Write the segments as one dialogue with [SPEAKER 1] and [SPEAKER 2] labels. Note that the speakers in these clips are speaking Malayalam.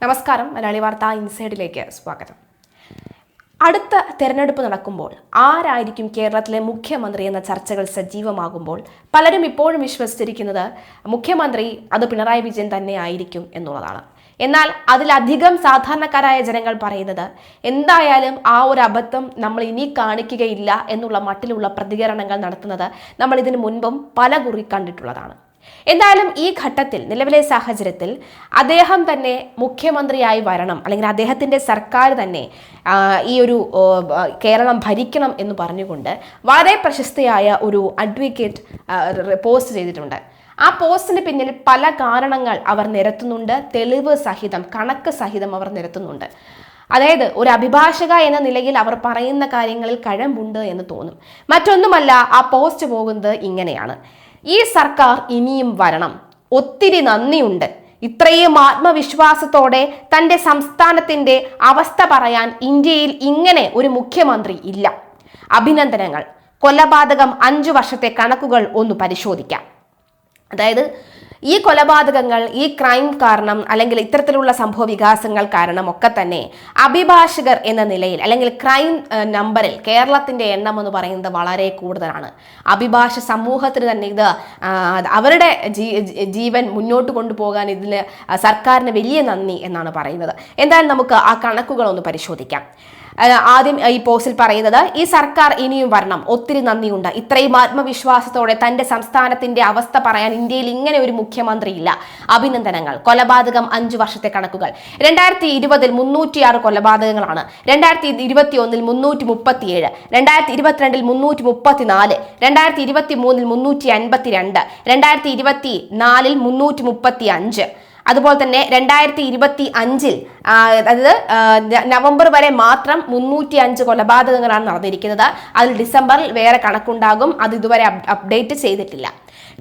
[SPEAKER 1] നമസ്കാരം, മലയാളി വാർത്ത ഇൻസൈഡിലേക്ക് സ്വാഗതം. അടുത്ത തെരഞ്ഞെടുപ്പ് നടക്കുമ്പോൾ ആരായിരിക്കും കേരളത്തിലെ മുഖ്യമന്ത്രി എന്ന ചർച്ചകൾ സജീവമാകുമ്പോൾ പലരും ഇപ്പോഴും വിശ്വസിച്ചിരിക്കുന്നത് മുഖ്യമന്ത്രി അത് പിണറായി വിജയൻ തന്നെ ആയിരിക്കും എന്നുള്ളതാണ്. എന്നാൽ അതിലധികം സാധാരണക്കാരായ ജനങ്ങൾ പറയുന്നത് എന്തായാലും ആ ഒരു അബദ്ധം നമ്മൾ ഇനി കാണിക്കുകയില്ല എന്നുള്ള മട്ടിലുള്ള പ്രതികരണങ്ങൾ നടത്തുന്നത് നമ്മൾ ഇതിനു മുൻപും പലകുറി കണ്ടിട്ടുള്ളതാണ്. എന്തായാലും ഈ ഘട്ടത്തിൽ നിലവിലെ സാഹചര്യത്തിൽ അദ്ദേഹം തന്നെ മുഖ്യമന്ത്രിയായി വരണം, അല്ലെങ്കിൽ അദ്ദേഹത്തിൻ്റെ സർക്കാർ തന്നെ ഈ ഒരു കേരളം ഭരിക്കണം എന്ന് പറഞ്ഞുകൊണ്ട് വളരെ പ്രശസ്തയായ ഒരു അഡ്വക്കേറ്റ് പോസ്റ്റ് ചെയ്തിട്ടുണ്ട്. ആ പോസ്റ്റിന് പിന്നിൽ പല കാരണങ്ങൾ അവർ നിരത്തുന്നുണ്ട്, തെളിവ് സഹിതം കണക്ക് സഹിതം അവർ നിരത്തുന്നുണ്ട്. അതായത് ഒരു അഭിഭാഷക എന്ന നിലയിൽ അവർ പറയുന്ന കാര്യങ്ങളിൽ കഴമ്പുണ്ട് എന്ന് തോന്നും. മറ്റൊന്നുമല്ല, ആ പോസ്റ്റ് പോകുന്നത് ഇങ്ങനെയാണ്: ഈ സർക്കാർ ഇനിയും വരണം, ഒത്തിരി നന്ദിയുണ്ട്, ഇത്രയും ആത്മവിശ്വാസത്തോടെ തൻ്റെ സംസ്ഥാനത്തിൻ്റെ അവസ്ഥ പറയാൻ ഇന്ത്യയിൽ ഇങ്ങനെ ഒരു മുഖ്യമന്ത്രി ഇല്ല, അഭിനന്ദനങ്ങൾ, കൊലപാതകം 5 വർഷത്തെ കണക്കുകൾ ഒന്ന് പരിശോധിക്കാം. അതായത് ഈ കൊലപാതകങ്ങൾ, ഈ ക്രൈം കാരണം, അല്ലെങ്കിൽ ഇത്തരത്തിലുള്ള സംഭവ വികാസങ്ങൾ കാരണം ഒക്കെ തന്നെ അഭിഭാഷകർ എന്ന നിലയിൽ അല്ലെങ്കിൽ ക്രൈം നമ്പറിൽ കേരളത്തിൻ്റെ എണ്ണം എന്ന് പറയുന്നത് വളരെ കൂടുതലാണ്. അഭിഭാഷ സമൂഹത്തിന് തന്നെ ഇത് അവരുടെ ജീവൻ മുന്നോട്ട് കൊണ്ടുപോകാൻ ഇതിൽ സർക്കാരിന് വലിയ നന്ദി എന്നാണ് പറയുന്നത്. എന്തായാലും നമുക്ക് ആ കണക്കുകൾ ഒന്ന് പരിശോധിക്കാം. ആദ്യം ഈ പോസ്റ്റിൽ പറയുന്നത്: ഈ സർക്കാർ ഇനിയും വരണം, ഒത്തിരി നന്ദിയുണ്ട്, ഇത്രയും ആത്മവിശ്വാസത്തോടെ തന്റെ സംസ്ഥാനത്തിന്റെ അവസ്ഥ പറയാൻ ഇന്ത്യയിൽ ഇങ്ങനെ ഒരു മുഖ്യമന്ത്രി ഇല്ല, അഭിനന്ദനങ്ങൾ, കൊലപാതകം 5 വർഷത്തെ കണക്കുകൾ. 2020 306 കൊലപാതകങ്ങളാണ്, 2021 337, 2022 334, 2023 352, 2024 335. അതുപോലെ തന്നെ 2025 അതായത് നവംബർ വരെ മാത്രം 305 കൊലപാതകങ്ങളാണ് നടന്നിരിക്കുന്നത്. അതിൽ ഡിസംബറിൽ വേറെ കണക്കുണ്ടാകും, അത് ഇതുവരെ അപ്ഡേറ്റ് ചെയ്തിട്ടില്ല.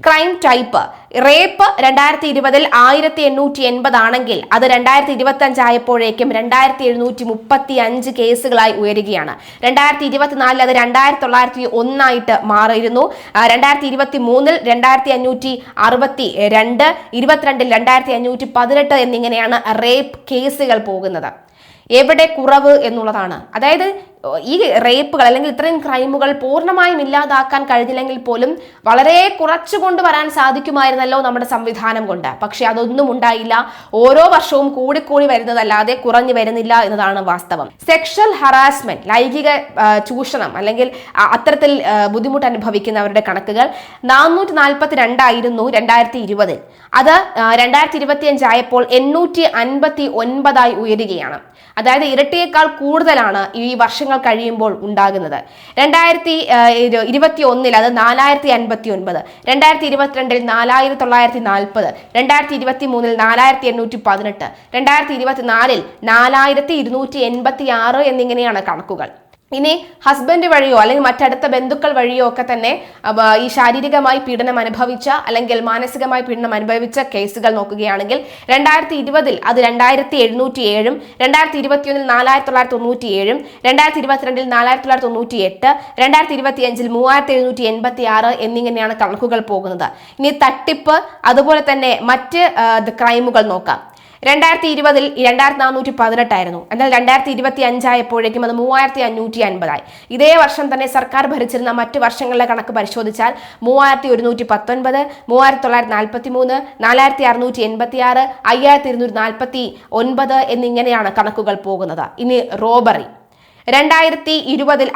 [SPEAKER 1] ക്രൈം ടൈപ്പ്: റേപ്പ് 2020 1880 ആണെങ്കിൽ അത് 2025 ആയപ്പോഴേക്കും 2735 കേസുകളായി ഉയരുകയാണ്. 2024 അത് 2901 ആയിട്ട് മാറിയിരുന്നു. 2023 2562, 22 2518 എന്നിങ്ങനെയാണ് റേപ്പ് കേസുകൾ പോകുന്നത്. എവിടെ കുറവ് എന്നുള്ളതാണ്. അതായത് ഈ റേപ്പുകൾ അല്ലെങ്കിൽ ഇത്രയും ക്രൈമുകൾ പൂർണ്ണമായും ഇല്ലാതാക്കാൻ കഴിഞ്ഞില്ലെങ്കിൽ പോലും വളരെ കുറച്ചു കൊണ്ടുവരാൻ സാധിക്കുമായിരുന്നല്ലോ നമ്മുടെ സംവിധാനം കൊണ്ട്. പക്ഷെ അതൊന്നും ഉണ്ടായില്ല. ഓരോ വർഷവും കൂടിക്കൂടി വരുന്നതല്ലാതെ കുറഞ്ഞു വരുന്നില്ല എന്നതാണ് വാസ്തവം. സെക്ഷൽ ഹറാസ്മെന്റ്, ലൈംഗിക ചൂഷണം അല്ലെങ്കിൽ അത്തരത്തിൽ ബുദ്ധിമുട്ട് അനുഭവിക്കുന്നവരുടെ കണക്കുകൾ 442 ആയിരുന്നു 2020. അത് 2025 ആയപ്പോൾ 859 ഉയരുകയാണ്. അതായത് ഇരട്ടിയേക്കാൾ കൂടുതലാണ് ഈ വർഷങ്ങൾ കഴിയുമ്പോൾ ഉണ്ടാകുന്നത്. 2021 അത് 4059, 2022 4940, 2023 4818, 2024 4286 എന്നിങ്ങനെയാണ് കണക്കുകൾ. ഇനി ഹസ്ബൻഡ് വഴിയോ അല്ലെങ്കിൽ മറ്റടുത്ത ബന്ധുക്കൾ വഴിയോ ഒക്കെ തന്നെ ഈ ശാരീരികമായി പീഡനം അനുഭവിച്ച അല്ലെങ്കിൽ മാനസികമായി പീഡനം അനുഭവിച്ച കേസുകൾ നോക്കുകയാണെങ്കിൽ 2020 അത് 2707, 2021 4997, 2022 4998, 2025 3786 എന്നിങ്ങനെയാണ് കണക്കുകൾ പോകുന്നത്. ഇനി തട്ടിപ്പ്, അതുപോലെ തന്നെ മറ്റ് ക്രൈമുകൾ നോക്കാം. 2020 2418 ആയിരുന്നു, എന്നാൽ 2025 ആയപ്പോഴേക്കും അത് 3550 ആയി. ഇതേ വർഷം തന്നെ സർക്കാർ ഭരിച്ചിരുന്ന മറ്റു വർഷങ്ങളിലെ കണക്ക് പരിശോധിച്ചാൽ 3119, 3943, 4686, 5249 എന്നിങ്ങനെയാണ് കണക്കുകൾ പോകുന്നത്. ഇനി റോബറി: 2020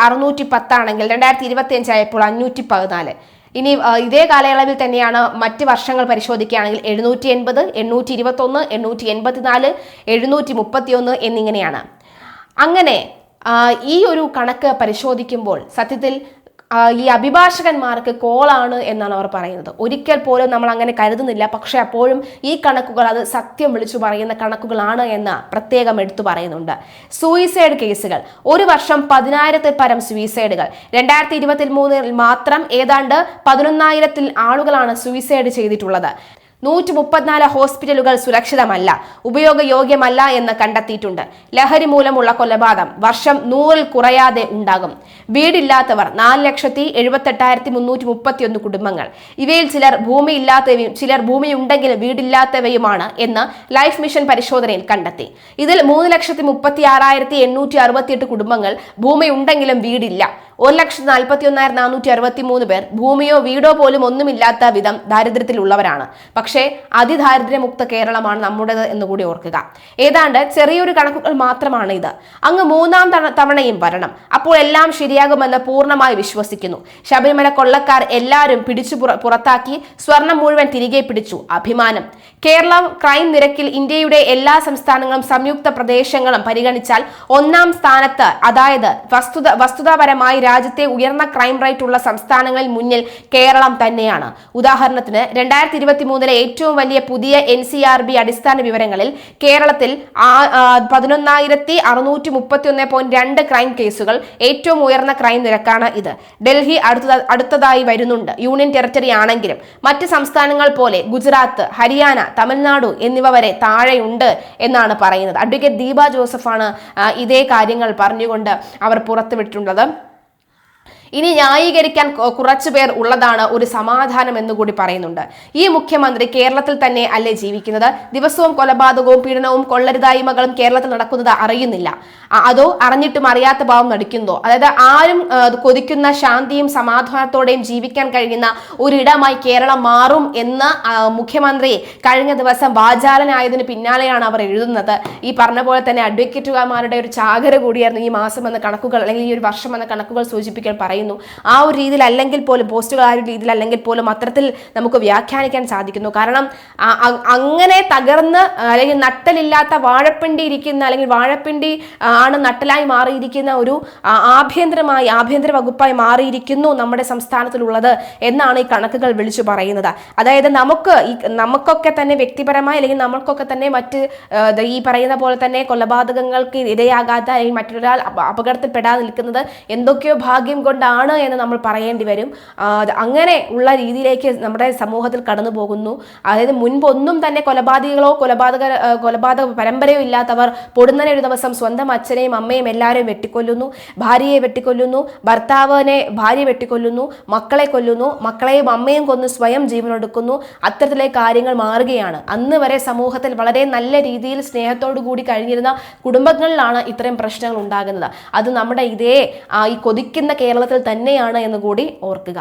[SPEAKER 1] 610 ആണെങ്കിൽ 2025 ആയപ്പോൾ 514. ഇനി ഇതേ കാലയളവിൽ തന്നെയാണ് മറ്റ് വർഷങ്ങൾ പരിശോധിക്കുകയാണെങ്കിൽ 780, 821, 884, 731 എന്നിങ്ങനെയാണ്. അങ്ങനെ ഈ ഒരു കണക്ക് പരിശോധിക്കുമ്പോൾ സത്യത്തിൽ ഈ അഭിഭാഷകന്മാർക്ക് കോളാണ് എന്നാണ് അവർ പറയുന്നത്. ഒരിക്കൽ പോലും നമ്മൾ അങ്ങനെ കരുതുന്നില്ല, പക്ഷെ അപ്പോഴും ഈ കണക്കുകൾ അത് സത്യം വിളിച്ചു പറയുന്ന കണക്കുകളാണ് എന്ന് പ്രത്യേകം എടുത്തു പറയുന്നുണ്ട്. സൂയിസൈഡ് കേസുകൾ: ഒരു വർഷം 10,000-ൽ പരം സൂയിസൈഡുകൾ. 2023 മാത്രം ഏതാണ്ട് 11,000 ആളുകളാണ് സൂയിസൈഡ് ചെയ്തിട്ടുള്ളത്. 134 ഹോസ്പിറ്റലുകൾ സുരക്ഷിതമല്ല, ഉപയോഗയോഗ്യമല്ല എന്ന് കണ്ടെത്തിയിട്ടുണ്ട്. ലഹരി മൂലമുള്ള കൊലപാതകം വർഷം 100-ൽ കുറയാതെ ഉണ്ടാകും. വീടില്ലാത്തവർ 4,78,331 കുടുംബങ്ങൾ. ഇവയിൽ ചിലർ ഭൂമിയില്ലാത്തവയും ചിലർ ഭൂമിയുണ്ടെങ്കിലും വീടില്ലാത്തവയുമാണ് എന്ന് ലൈഫ് മിഷൻ പരിശോധനയിൽ കണ്ടെത്തി. ഇതിൽ 3,36,868 കുടുംബങ്ങൾ ഭൂമിയുണ്ടെങ്കിലും വീടില്ല. 1,41,463 പേർ ഭൂമിയോ വീടോ പോലും ഒന്നുമില്ലാത്ത വിധം ദാരിദ്ര്യത്തിലുള്ളവരാണ്. പക്ഷേ അതിദാരിദ്ര്യമുക്ത കേരളമാണ് നമ്മുടേത് എന്നുകൂടി ഓർക്കുക. ഏതാണ്ട് ചെറിയൊരു കണക്കുകൾ മാത്രമാണ് ഇത്. അങ്ങ് 3-ാം തവണയും വരണം, അപ്പോൾ എല്ലാം ശരിയാകുമെന്ന് പൂർണ്ണമായി വിശ്വസിക്കുന്നു. ശബരിമല കൊള്ളക്കാർ എല്ലാവരും പിടിച്ചു പുറത്താക്കി, സ്വർണം മുഴുവൻ തിരികെ പിടിച്ചു. അഭിമാനം. കേരളം ക്രൈം നിരക്കിൽ ഇന്ത്യയുടെ എല്ലാ സംസ്ഥാനങ്ങളും സംയുക്ത പ്രദേശങ്ങളും പരിഗണിച്ചാൽ 1-ാം സ്ഥാനത്ത്, അതായത് വസ്തുതാപരമായി രാജ്യത്തെ ഉയർന്ന ക്രൈം റേറ്റ് ഉള്ള സംസ്ഥാനങ്ങളിൽ മുന്നിൽ കേരളം തന്നെയാണ്. ഉദാഹരണത്തിന് 2023 ഏറ്റവും വലിയ പുതിയ NCRB അടിസ്ഥാന വിവരങ്ങളിൽ കേരളത്തിൽ 11,631.2 ക്രൈം കേസുകൾ, ഏറ്റവും ഉയർന്ന ക്രൈം നിരക്കാണ് ഇത്. ഡൽഹി അടുത്തതായി വരുന്നുണ്ട്. യൂണിയൻ ടെറിട്ടറി ആണെങ്കിലും മറ്റ് സംസ്ഥാനങ്ങൾ പോലെ ഗുജറാത്ത്, ഹരിയാന, തമിഴ്നാടു എന്നിവ വരെ താഴെയുണ്ട് എന്നാണ് പറയുന്നത്. അഡ്വക്കേറ്റ് ദീപ ജോസഫാണ് ഇതേ കാര്യങ്ങൾ പറഞ്ഞുകൊണ്ട് അവർ പുറത്തുവിട്ടിട്ടുള്ളത്. ഇനി ന്യായീകരിക്കാൻ കുറച്ചുപേർ ഉള്ളതാണ് ഒരു സമാധാനം എന്നുകൂടി പറയുന്നുണ്ട്. ഈ മുഖ്യമന്ത്രി കേരളത്തിൽ തന്നെ അല്ലേ ജീവിക്കുന്നത്? ദിവസവും കൊലപാതകവും പീഡനവും കൊള്ളരുതായ്മകളും കേരളത്തിൽ നടക്കുന്നത് അറിയുന്നില്ല, അതോ അറിഞ്ഞിട്ടും അറിയാത്ത ഭാവം നടിക്കുന്നതോ? അതായത് ആരും കൊതിക്കുന്ന ശാന്തിയും സമാധാനത്തോടെയും ജീവിക്കാൻ കഴിയുന്ന ഒരിടമായി കേരളം മാറും എന്ന് മുഖ്യമന്ത്രി കഴിഞ്ഞ ദിവസം വാചാലനായതിന് പിന്നാലെയാണ് അവർ എഴുതുന്നത്. ഈ പറഞ്ഞ പോലെ തന്നെ അഡ്വക്കേറ്റുമാരുടെ ഒരു ചാകര കൂടിയായിരുന്നു ഈ മാസം എന്ന കണക്കുകൾ, അല്ലെങ്കിൽ ഈ ഒരു വർഷം എന്ന കണക്കുകൾ സൂചിപ്പിക്കാൻ പറയുന്നു. ആ ഒരു രീതിയിൽ അല്ലെങ്കിൽ പോലും, പോസ്റ്റുകൾ ആ ഒരു രീതിയിൽ അല്ലെങ്കിൽ പോലും അത്തരത്തിൽ നമുക്ക് വ്യാഖ്യാനിക്കാൻ സാധിക്കുന്നു. കാരണം അങ്ങനെ തകർന്ന് അല്ലെങ്കിൽ നട്ടലില്ലാത്ത വാഴപ്പിണ്ടി ഇരിക്കുന്ന, അല്ലെങ്കിൽ വാഴപ്പിണ്ടി ആണ് നട്ടലായി മാറിയിരിക്കുന്ന ഒരു ആഭ്യന്തര വകുപ്പായി മാറിയിരിക്കുന്നു നമ്മുടെ സംസ്ഥാനത്തിലുള്ളത് എന്നാണ് ഈ കണക്കുകൾ വിളിച്ചു പറയുന്നത്. അതായത് നമുക്കൊക്കെ തന്നെ വ്യക്തിപരമായി, അല്ലെങ്കിൽ നമ്മൾക്കൊക്കെ തന്നെ മറ്റ് ഈ പറയുന്ന പോലെ തന്നെ കൊലപാതകങ്ങൾക്ക് ഇരയാകാത്ത, അല്ലെങ്കിൽ മറ്റൊരാൾ അപകടത്തിൽപ്പെടാതെ നിൽക്കുന്നത് എന്തൊക്കെയോ ഭാഗ്യം കൊണ്ടാണ് എന്ന് നമ്മൾ പറയേണ്ടി വരും. അങ്ങനെ ഉള്ള രീതിയിലേക്ക് നമ്മുടെ സമൂഹത്തിൽ കടന്നു പോകുന്നു. അതായത് മുൻപൊന്നും തന്നെ കൊലപാതകികളോ കൊലപാതക പരമ്പരയോ ഇല്ലാത്തവർ പൊടുന്നനെ ഒരു ദിവസം സ്വന്തം അച്ഛനെയും അമ്മയും എല്ലാവരെയും വെട്ടിക്കൊല്ലുന്നു, ഭാര്യയെ വെട്ടിക്കൊല്ലുന്നു, ഭാര്യയെ വെട്ടിക്കൊല്ലുന്നു, മക്കളെ കൊല്ലുന്നു, മക്കളെയും അമ്മയും കൊന്ന് സ്വയം ജീവനെടുക്കുന്നു. അത്തരത്തിലേക്ക് കാര്യങ്ങൾ മാറുകയാണ്. അന്ന് വരെ സമൂഹത്തിൽ വളരെ നല്ല രീതിയിൽ സ്നേഹത്തോടു കൂടി കഴിഞ്ഞിരുന്ന കുടുംബങ്ങളിലാണ് ഇത്തരം പ്രശ്നങ്ങൾ ഉണ്ടാകുന്നത്. അത് നമ്മുടെ ഈ കൊതിക്കുന്ന കേരളത്തിൽ തന്നെയാണ് എന്ന് കൂടി ഓർക്കുക.